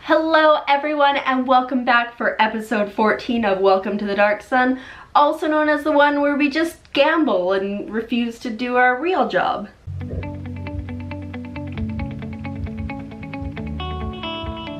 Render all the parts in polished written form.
Hello everyone and welcome back for episode 14 of Welcome to the Dark Sun, also known as the one where we just gamble and refuse to do our real job.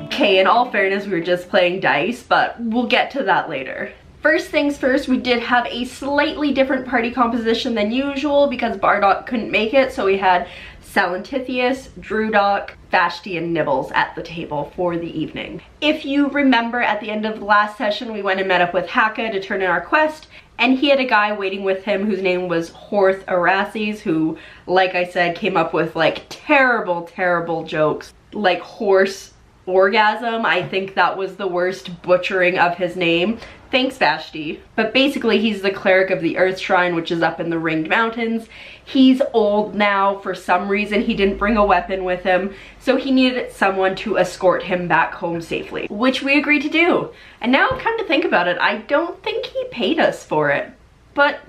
Okay, in all fairness, we were just playing dice, but we'll get to that later. First things first, we did have a slightly different party composition than usual because Bardock couldn't make it, so we had Salentithius, Drewdock, Vashti, and Nibbles at the table for the evening. If you remember, at the end of the last session, we went and met up with Haka to turn in our quest, and he had a guy waiting with him whose name was Horth Araces, who, like I said, came up with like terrible jokes, like horse orgasm. I think that was the worst butchering of his name. Thanks, Vashti. But basically, he's the cleric of the Earth Shrine, which is up in the Ringed Mountains. He's old now. For some reason, he didn't bring a weapon with him, so he needed someone to escort him back home safely, which we agreed to do. And now, come to think about it, I don't think he paid us for it. But,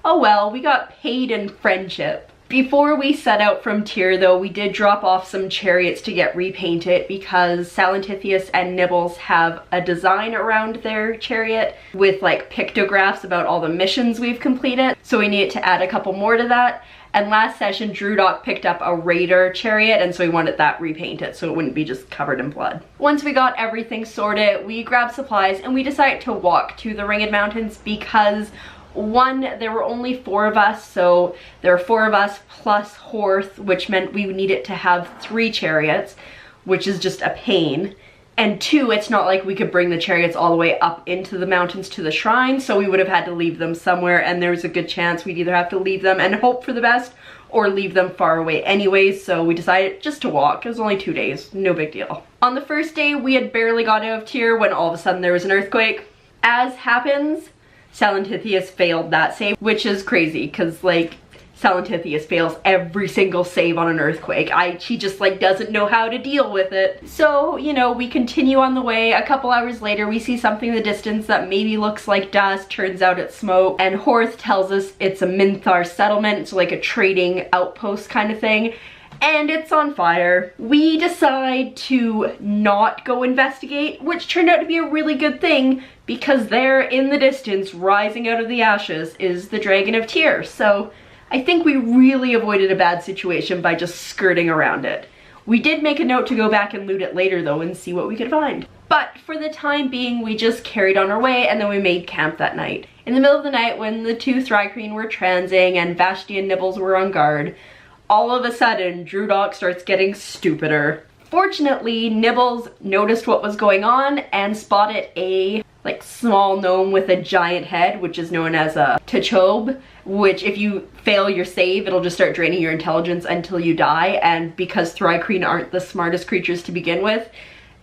oh well, we got paid in friendship. Before we set out from Tyr, though, we did drop off some chariots to get repainted because Salentithius and Nibbles have a design around their chariot with like pictographs about all the missions we've completed. So we needed to add a couple more to that. And last session, Drewdock picked up a raider chariot, and so we wanted that repainted so it wouldn't be just covered in blood. Once we got everything sorted, we grabbed supplies and we decided to walk to the Ringed Mountains because one, there were only 4 of us, so there were 4 of us plus Horth, which meant we needed to have 3 chariots, which is just a pain. And 2, it's not like we could bring the chariots all the way up into the mountains to the shrine, so we would have had to leave them somewhere, and there was a good chance we'd either have to leave them and hope for the best, or leave them far away anyways, so we decided just to walk. It was only 2 days, no big deal. On the first day, we had barely got out of Tyr when all of a sudden there was an earthquake. As happens, Salentithius failed that save, which is crazy because like Salentithius fails every single save on an earthquake. She just like doesn't know how to deal with it. So, you know, we continue on the way. A couple hours later, we see something in the distance that maybe looks like dust. Turns out it's smoke. And Horth tells us it's a Minthar settlement. It's like a trading outpost kind of thing. And it's on fire. We decide to not go investigate, which turned out to be a really good thing because there in the distance, rising out of the ashes, is the Dragon of Tyr. So I think we really avoided a bad situation by just skirting around it. We did make a note to go back and loot it later though and see what we could find. But for the time being, we just carried on our way and then we made camp that night. In the middle of the night when the 2 Thrycreen were transing and Vashti and Nibbles were on guard, all of a sudden, Drewdock starts getting stupider. Fortunately, Nibbles noticed what was going on and spotted a like small gnome with a giant head, which is known as a Tachobe, which if you fail your save, it'll just start draining your intelligence until you die. And because Thrycreen aren't the smartest creatures to begin with,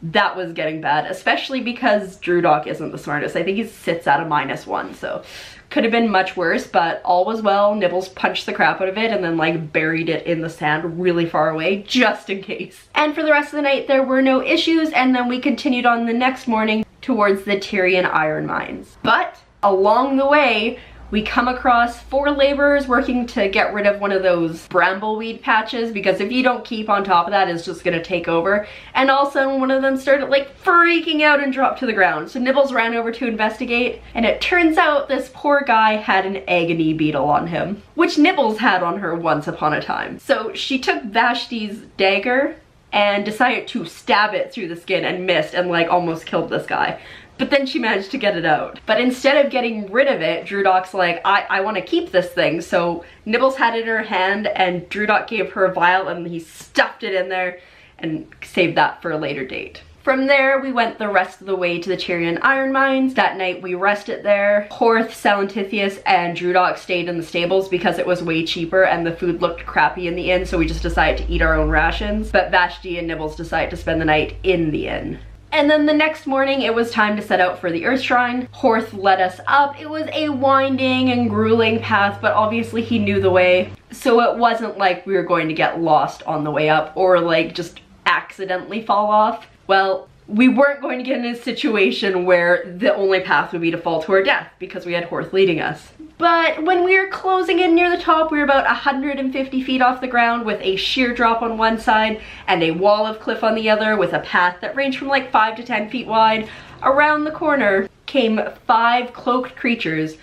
that was getting bad, especially because Drewdock isn't the smartest. I think he sits at a -1, so could have been much worse, but all was well. Nibbles punched the crap out of it and then like buried it in the sand really far away just in case. And for the rest of the night there were no issues, and then we continued on the next morning towards the Tyrian iron mines. But along the way we come across 4 laborers working to get rid of one of those brambleweed patches, because if you don't keep on top of that, it's just gonna take over. And all of a sudden one of them started like freaking out and dropped to the ground. So Nibbles ran over to investigate, and it turns out this poor guy had an agony beetle on him, which Nibbles had on her once upon a time. So she took Vashti's dagger and decided to stab it through the skin and missed and like almost killed this guy. But then she managed to get it out. But instead of getting rid of it, Drewdock's like, I want to keep this thing. So Nibbles had it in her hand and Drewdock gave her a vial and he stuffed it in there and saved that for a later date. From there, we went the rest of the way to the Tyrian iron mines. That night we rested there. Horth, Salentithius, and Drewdock stayed in the stables because it was way cheaper and the food looked crappy in the inn, so we just decided to eat our own rations. But Vashti and Nibbles decided to spend the night in the inn. And then the next morning, it was time to set out for the Earth Shrine. Horth led us up. It was a winding and grueling path, but obviously he knew the way. So it wasn't like we were going to get lost on the way up or like just accidentally fall off. Well, we weren't going to get in a situation where the only path would be to fall to our death because we had Horth leading us. But when we were closing in near the top, we were about 150 feet off the ground with a sheer drop on one side and a wall of cliff on the other with a path that ranged from like 5 to 10 feet wide. Around the corner came 5 cloaked creatures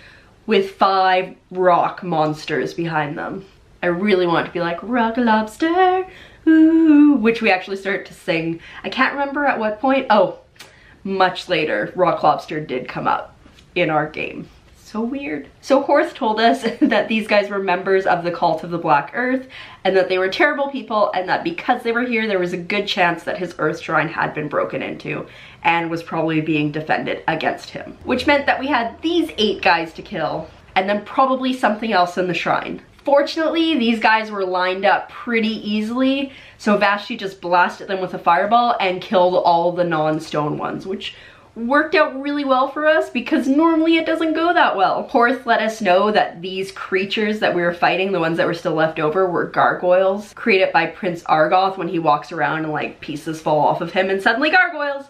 with 5 rock monsters behind them. I really want to be like, rock lobster, ooh, which we actually started to sing. I can't remember at what point. Oh, much later, rock lobster did come up in our game. So weird. So Horth told us that these guys were members of the cult of the Black Earth and that they were terrible people and that because they were here, there was a good chance that his Earth Shrine had been broken into and was probably being defended against him. Which meant that we had these 8 guys to kill and then probably something else in the shrine. Fortunately, these guys were lined up pretty easily, so Vashti just blasted them with a fireball and killed all the non-stone ones, which worked out really well for us because normally it doesn't go that well. Horth let us know that these creatures that we were fighting, the ones that were still left over, were gargoyles created by Prince Argoth when he walks around and like pieces fall off of him and suddenly gargoyles.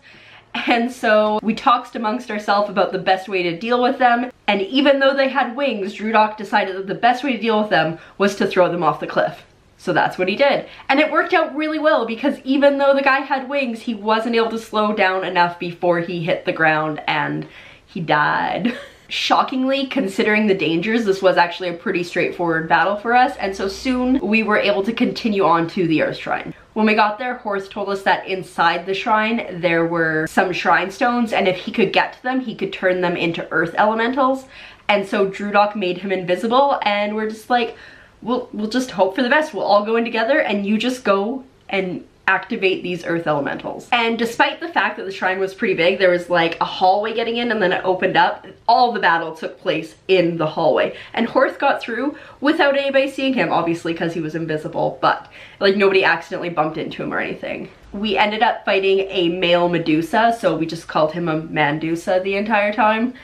And so we talked amongst ourselves about the best way to deal with them, and even though they had wings, Drudok decided that the best way to deal with them was to throw them off the cliff. So that's what he did. And it worked out really well because even though the guy had wings, he wasn't able to slow down enough before he hit the ground and he died. Shockingly, considering the dangers, this was actually a pretty straightforward battle for us, and so soon we were able to continue on to the Earth Shrine. When we got there, Horth told us that inside the shrine there were some shrine stones, and if he could get to them, he could turn them into earth elementals. And so Drudok made him invisible, and we're just like, we'll just hope for the best. We'll all go in together, and you just go and activate these earth elementals. And despite the fact that the shrine was pretty big, there was like a hallway getting in and then it opened up. All the battle took place in the hallway. And Horth got through without anybody seeing him, obviously because he was invisible, but like nobody accidentally bumped into him or anything. We ended up fighting a male Medusa, so we just called him a Mandusa the entire time.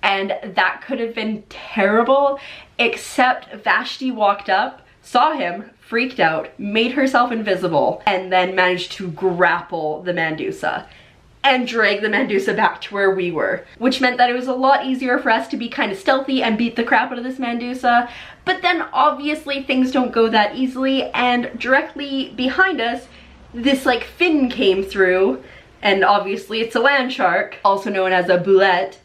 And that could have been terrible, except Vashti walked up, saw him, freaked out, made herself invisible, and then managed to grapple the Mandusa and drag the Mandusa back to where we were, which meant that it was a lot easier for us to be kind of stealthy and beat the crap out of this Mandusa. But then obviously things don't go that easily, and directly behind us, this like fin came through, and obviously it's a land shark, also known as a boulette.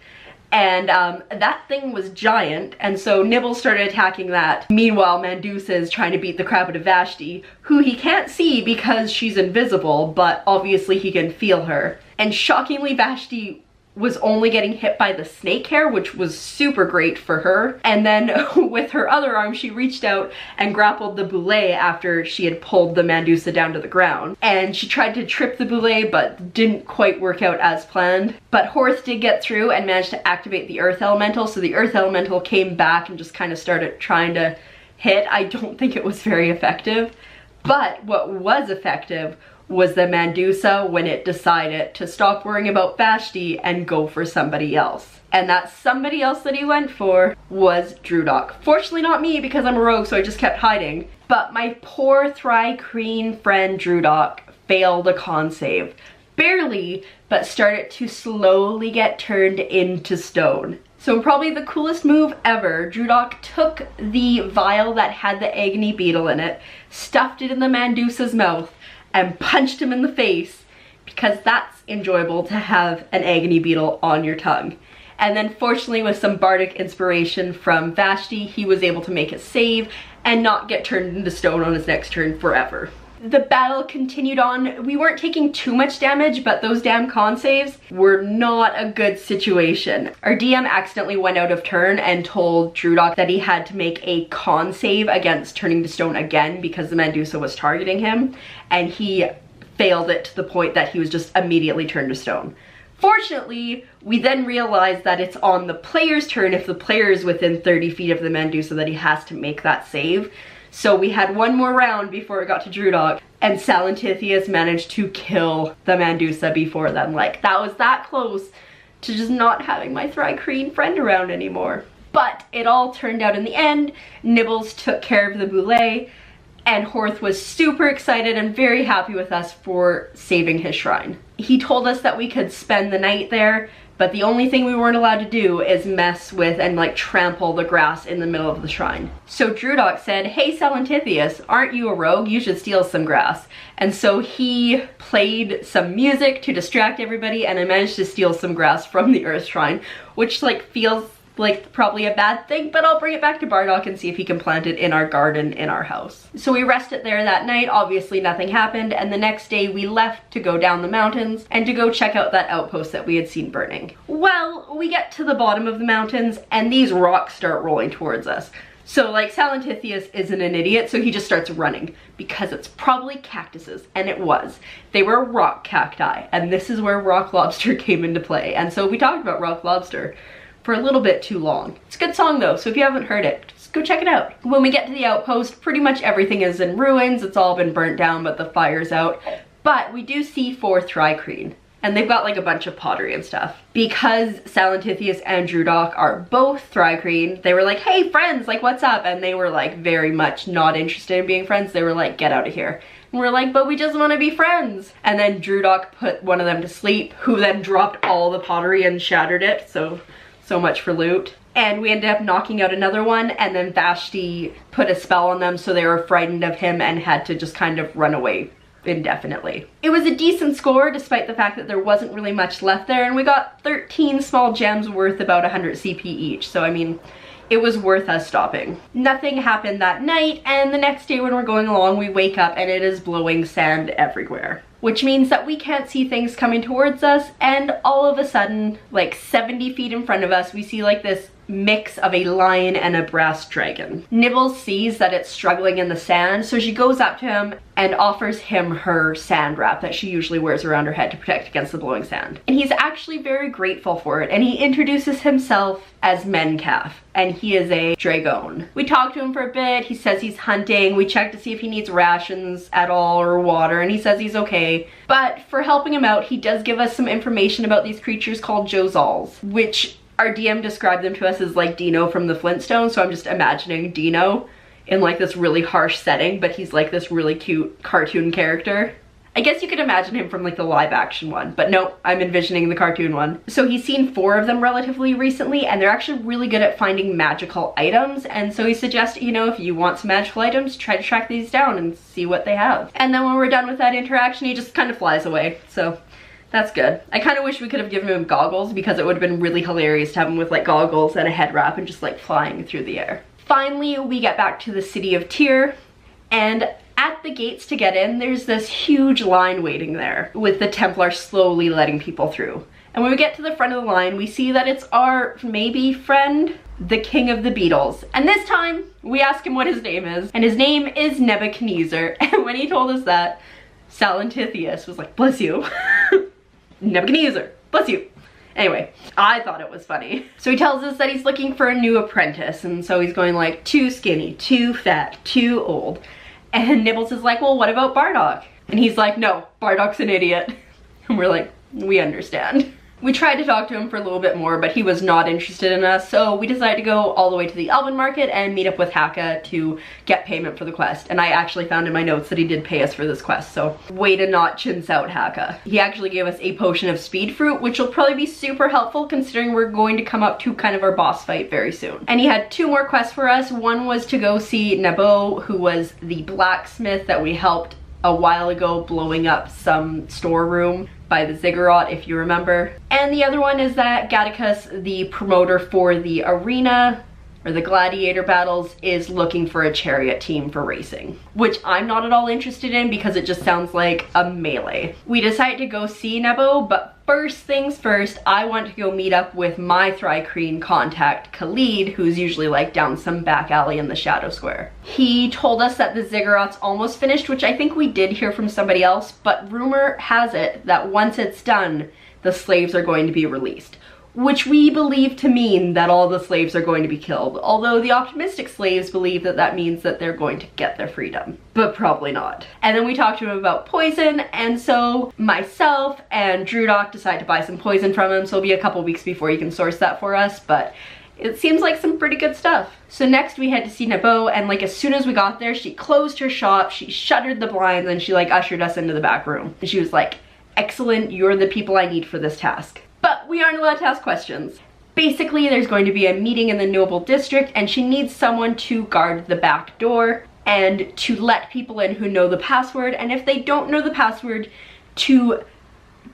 And that thing was giant, and so Nibble started attacking that. Meanwhile, Mandusa is trying to beat the crap out of Vashti, who he can't see because she's invisible, but obviously he can feel her. And shockingly, Vashti was only getting hit by the snake hair, which was super great for her. And then with her other arm, she reached out and grappled the boulet after she had pulled the Mandusa down to the ground. And she tried to trip the boulet, but didn't quite work out as planned. But Horth did get through and managed to activate the Earth Elemental, so the Earth Elemental came back and just kind of started trying to hit. I don't think it was very effective, but what was effective was the Mandusa when it decided to stop worrying about Vashti and go for somebody else. And that somebody else that he went for was Drudok. Fortunately not me because I'm a rogue, so I just kept hiding. But my poor Thri-Kreen friend Drudok failed a con save. Barely, but started to slowly get turned into stone. So probably the coolest move ever, Drudok took the vial that had the agony beetle in it, stuffed it in the Mandusa's mouth, and punched him in the face, because that's enjoyable to have an agony beetle on your tongue. And then fortunately with some bardic inspiration from Vashti, he was able to make a save and not get turned into stone on his next turn forever. The battle continued on. We weren't taking too much damage, but those damn con saves were not a good situation. Our DM accidentally went out of turn and told Drudok that he had to make a con save against turning to stone again because the Mandusa was targeting him, and he failed it to the point that he was just immediately turned to stone. Fortunately, we then realized that it's on the player's turn if the player is within 30 feet of the Mandusa that he has to make that save. So we had one more round before it got to Drudok, and Salentithius managed to kill the Mandusa before then. Like, that was that close to just not having my Thri-Kreen friend around anymore. But it all turned out in the end. Nibbles took care of the boulet, and Horth was super excited and very happy with us for saving his shrine. He told us that we could spend the night there, but the only thing we weren't allowed to do is mess with and like trample the grass in the middle of the shrine. So Drudok said, hey Salentithius, aren't you a rogue? You should steal some grass. And so he played some music to distract everybody, and I managed to steal some grass from the Earth Shrine, which like feels like probably a bad thing, but I'll bring it back to Bardock and see if he can plant it in our garden in our house. So we rested there that night. Obviously nothing happened, and the next day we left to go down the mountains and to go check out that outpost that we had seen burning. Well, we get to the bottom of the mountains and these rocks start rolling towards us. So like Salentithius isn't an idiot, so he just starts running because it's probably cactuses, and it was. They were rock cacti, and this is where rock lobster came into play. And so we talked about rock lobster for a little bit too long. It's a good song though, so if you haven't heard it, just go check it out. When we get to the outpost, pretty much everything is in ruins. It's all been burnt down, but the fire's out. But we do see 4 Thri-kreen, and they've got like a bunch of pottery and stuff. Because Salentithius and Drudok are both Thri-kreen, they were like, hey friends, like what's up? And they were like very much not interested in being friends. They were like, get out of here. And we're like, but we just want to be friends. And then Drudok put one of them to sleep, who then dropped all the pottery and shattered it. So much for loot. And we ended up knocking out another one, and then Vashti put a spell on them so they were frightened of him and had to just kind of run away indefinitely. It was a decent score despite the fact that there wasn't really much left there, and we got 13 small gems worth about 100 CP each, so I mean, it was worth us stopping. Nothing happened that night, and the next day when we're going along, we wake up and it is blowing sand everywhere. Which means that we can't see things coming towards us, and all of a sudden, like 70 feet in front of us, we see like this mix of a lion and a brass dragon. Nibbles sees that it's struggling in the sand, so she goes up to him and offers him her sand wrap that she usually wears around her head to protect against the blowing sand. And he's actually very grateful for it, and he introduces himself as Mencalf, and he is a dragon. We talk to him for a bit. He says he's hunting. We check to see if he needs rations at all or water, and he says he's okay. But for helping him out, he does give us some information about these creatures called Jozals, which our DM described them to us as like Dino from the Flintstones, so I'm just imagining Dino in like this really harsh setting, but he's like this really cute cartoon character. I guess you could imagine him from like the live action one, but no, I'm envisioning the cartoon one. So he's seen 4 of them relatively recently, and they're actually really good at finding magical items, and so he suggests, you know, if you want some magical items, try to track these down and see what they have. And then when we're done with that interaction, he just kind of flies away, so that's good. I kind of wish we could have given him goggles, because it would have been really hilarious to have him with like goggles and a head wrap and just like flying through the air. Finally, we get back to the city of Tyr, and at the gates to get in, there's this huge line waiting there with the Templars slowly letting people through. And when we get to the front of the line, we see that it's our maybe friend, the King of the Beetles. And this time, we ask him what his name is, and his name is Nebuchadnezzar. And when he told us that, Salentithius was like, bless you. Nebuchadnezzar, bless you. Anyway, I thought it was funny. So he tells us that he's looking for a new apprentice, and so he's going like too skinny, too fat, too old. And Nibbles is like, well, what about Bardock? And he's like, no, Bardock's an idiot. And we're like, we understand. We tried to talk to him for a little bit more, but he was not interested in us, so we decided to go all the way to the Elven Market and meet up with Haka to get payment for the quest. And I actually found in my notes that he did pay us for this quest, so way to not chintz out Haka. He actually gave us a potion of speed fruit, which will probably be super helpful considering we're going to come up to kind of our boss fight very soon. And he had 2 more quests for us. One was to go see Nebo, who was the blacksmith that we helped a while ago blowing up some storeroom by the ziggurat, if you remember. And the other one is that Gattakus, the promoter for the arena or the gladiator battles, is looking for a chariot team for racing, which I'm not at all interested in because it just sounds like a melee. We decided to go see Nebo, but first things first, I want to go meet up with my Thri-kreen contact, Khalid, who's usually like down some back alley in the Shadow Square. He told us that the ziggurat's almost finished, which I think we did hear from somebody else, but rumor has it that once it's done, the slaves are going to be released, which we believe to mean that all the slaves are going to be killed, although the optimistic slaves believe that that means that they're going to get their freedom, but probably not. And then we talked to him about poison, and so myself and Drudok decided to buy some poison from him, so it'll be a couple weeks before he can source that for us, but It seems like some pretty good stuff. So next we had to see Nabo, and like as soon as we got there, she closed her shop, she shuttered the blinds, and she like ushered us into the back room. And she was like, excellent, you're the people I need for this task. But we aren't allowed to ask questions. Basically, there's going to be a meeting in the Noble District, and she needs someone to guard the back door and to let people in who know the password, and if they don't know the password, to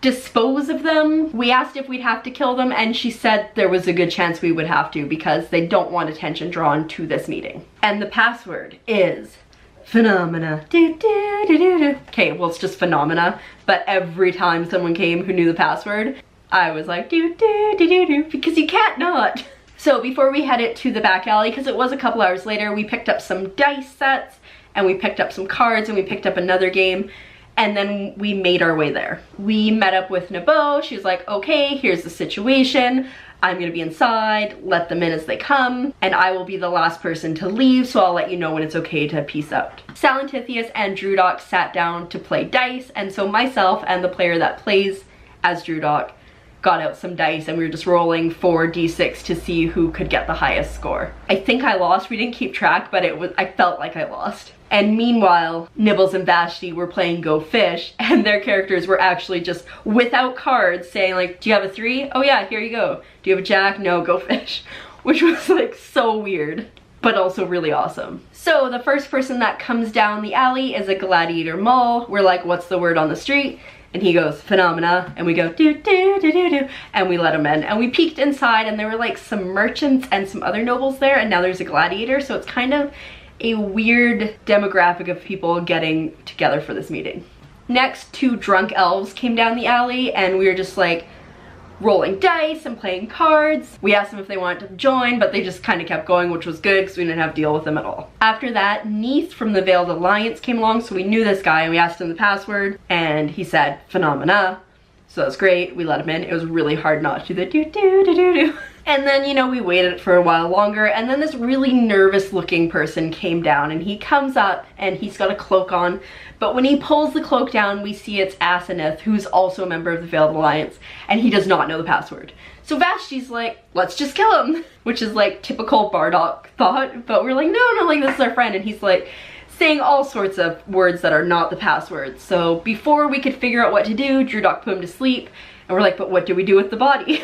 dispose of them. We asked if we'd have to kill them, and she said there was a good chance we would have to because they don't want attention drawn to this meeting. And the password is phenomena. Okay, well, it's just phenomena, but every time someone came who knew the password, I was like because you can't not. So before we headed to the back alley, because it was a couple hours later, we picked up some dice sets and we picked up some cards and we picked up another game, and then we made our way there. We met up with Nabo. She was like, okay, here's the situation. I'm gonna be inside, let them in as they come, and I will be the last person to leave, so I'll let you know when it's okay to peace out. Salantithius and Drewdock sat down to play dice, and so myself and the player that plays as Drewdock got out some dice, and we were just rolling 4d6 to see who could get the highest score. I think I lost, we didn't keep track, but I felt like I lost. And meanwhile, Nibbles and Vashti were playing Go Fish, and their characters were actually just without cards saying like, do you have a 3? Oh yeah, here you go. Do you have a jack? No, go fish. Which was like so weird, but also really awesome. So the first person that comes down the alley is a gladiator mall. We're like, what's the word on the street? And he goes, phenomena, and we go, do, do, do, do, do, and we let him in. And we peeked inside, and there were like some merchants and some other nobles there, and now there's a gladiator, so it's kind of a weird demographic of people getting together for this meeting. Next, 2 drunk elves came down the alley, and we were just like rolling dice and playing cards. We asked them if they wanted to join, but they just kind of kept going, which was good because we didn't have to deal with them at all. After that, Neith from the Veiled Alliance came along, so we knew this guy, and we asked him the password, and he said phenomena. So that was great. We let him in. It was really hard not to do the do do do do do. And then, you know, we waited for a while longer, and then this really nervous looking person came down, and he comes up and he's got a cloak on, but when he pulls the cloak down, we see it's Aseneth, who's also a member of the Veiled Alliance, and he does not know the password. So Vashti's like, let's just kill him, which is like typical Bardock thought, but we're like, no, like this is our friend, and he's like saying all sorts of words that are not the password. So before we could figure out what to do, Drewdock put him to sleep, and we're like, but what do we do with the body?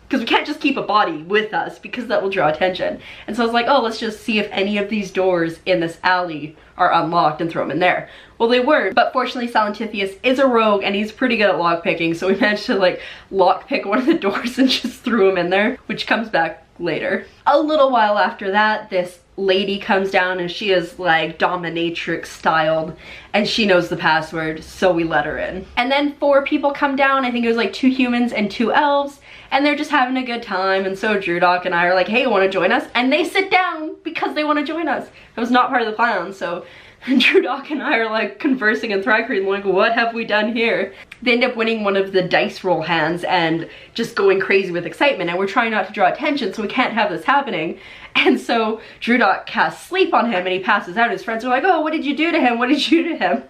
Because we can't just keep a body with us because that will draw attention. And so I was like, oh, let's just see if any of these doors in this alley are unlocked and throw them in there. Well, they weren't, but fortunately Salantithius is a rogue and he's pretty good at lockpicking, so we managed to like lockpick one of the doors and just threw him in there, which comes back later. A little while after that, this lady comes down and she is like dominatrix styled and she knows the password, so we let her in. And then 4 people come down. I think it was like 2 humans and 2 elves, and they're just having a good time, and so Drewdock and I are like, hey, you want to join us? And they sit down because they want to join us. It was not part of the plan, so Drewdock and I are like conversing in Thrycreen, like, what have we done here? They end up winning one of the dice roll hands and just going crazy with excitement, and we're trying not to draw attention, so we can't have this happening. And so Drewdock casts sleep on him and he passes out. His friends are like, oh, what did you do to him? What did you do to him?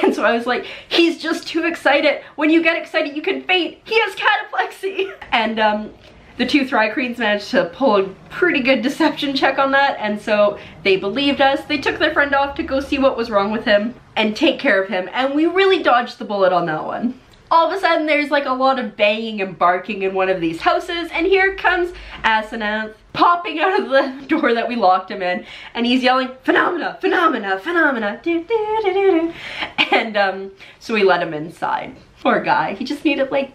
And so I was like, he's just too excited. When you get excited, you can faint. He has cataplexy. And the 2 Thrycreens managed to pull a pretty good deception check on that, and so they believed us. They took their friend off to go see what was wrong with him and take care of him, and we really dodged the bullet on that one. All of a sudden, there's like a lot of banging and barking in one of these houses, and here comes Aseneth popping out of the door that we locked him in, and he's yelling, phenomena, phenomena, phenomena, do, do, do, do, do. And so we let him inside. Poor guy, he just needed like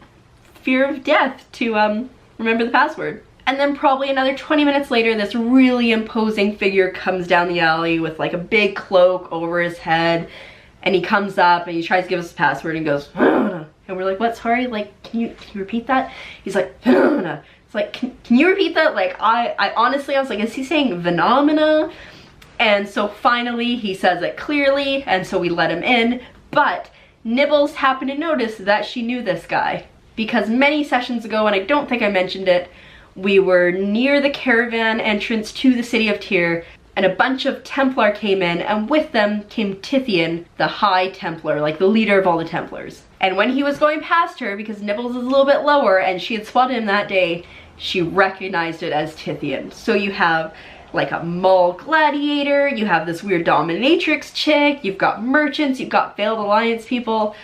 fear of death to remember the password. And then probably another 20 minutes later, this really imposing figure comes down the alley with like a big cloak over his head, and he comes up and he tries to give us the password and goes, phenomena. And we're like, what, sorry, like, can you repeat that? He's like, phenomena. It's like, can you repeat that? Like, I honestly, I was like, is he saying phenomena? And so finally he says it clearly, and so we let him in. But Nibbles happened to notice that she knew this guy, because many sessions ago, and I don't think I mentioned it, we were near the caravan entrance to the city of Tyr, and a bunch of Templar came in, and with them came Tithian, the High Templar, like the leader of all the Templars. And when he was going past her, because Nibbles is a little bit lower and she had spotted him that day, she recognized it as Tithian. So you have like a mall gladiator, you have this weird dominatrix chick, you've got merchants, you've got failed alliance people.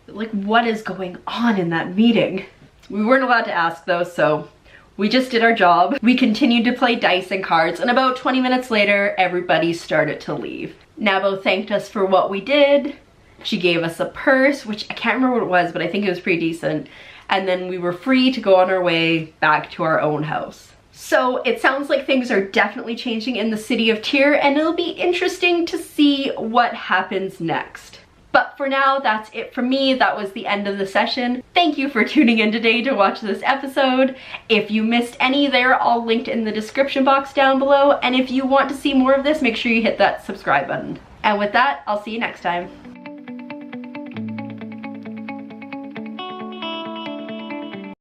Like, what is going on in that meeting? We weren't allowed to ask though, so we just did our job. We continued to play dice and cards, and about 20 minutes later, everybody started to leave. Nabo thanked us for what we did. She gave us a purse, which I can't remember what it was, but I think it was pretty decent. And then we were free to go on our way back to our own house. So it sounds like things are definitely changing in the city of Tyr, and it'll be interesting to see what happens next. But for now, that's it from me. That was the end of the session. Thank you for tuning in today to watch this episode. If you missed any, they're all linked in the description box down below. And if you want to see more of this, make sure you hit that subscribe button. And with that, I'll see you next time.